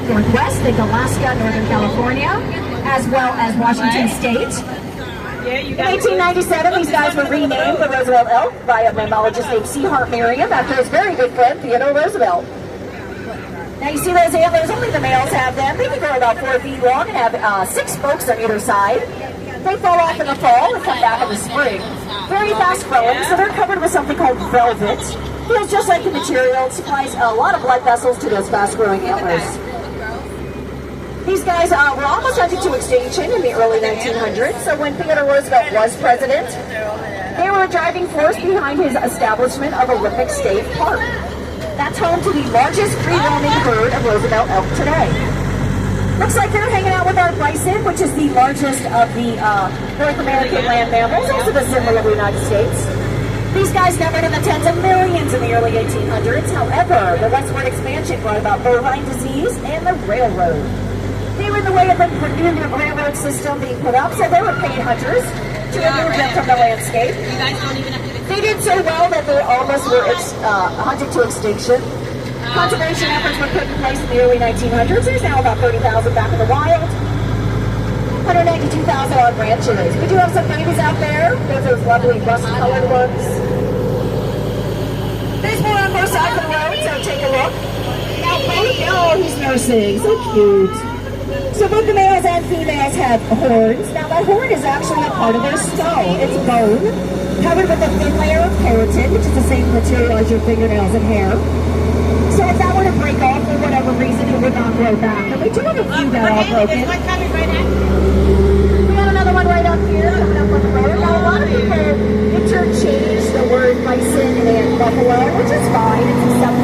Northwest, think Alaska, Northern California, as well as Washington State. In 1897, these guys were renamed the Roosevelt elk by a mammalogist named C. Hart Merriam after his very good friend Theodore Roosevelt. Now you see those antlers, only the males have them. They can grow about 4 feet long and have 6 spokes on either side. They fall off in the fall and come back in the spring. Very fast growing, so they're covered with something called velvet. Feels just like the material. It supplies a lot of blood vessels to those fast growing antlers. These guys were almost hunted to extinction in the early 1900s, so when Theodore Roosevelt was president, they were a driving force behind his establishment of Olympic State Park. That's home to the largest free-roaming herd of Roosevelt elk today. Looks like they're hanging out with our bison, which is the largest of the North American land mammals, also the symbol of the United States. These guys numbered in the tens of millions in the early 1800s. However, the westward expansion brought about bovine disease and the railroad. They were in the way of the railroad system being put up, so they were paid hunters to remove them from the landscape. They did so well that they almost were hunted to extinction. Conservation efforts were put in place in the early 1900s. There's now about 30,000 back in the wild. 192,000 on ranches. We do have some babies out there. There's those lovely rust-colored ones. There's more on both sides of the road, so take a look. Now, oh, he's nursing. So cute. So both the males and females have horns. Now that horn is actually a part of their skull. It's bone, covered with a thin layer of keratin, which is the same material as your fingernails and hair. So if that were to break off for whatever reason, it would not grow back. And we do have a few that are all broken. We got another one right up here, coming up on the road. Now a lot of people interchange the word bison and buffalo, which is fine. It's acceptable.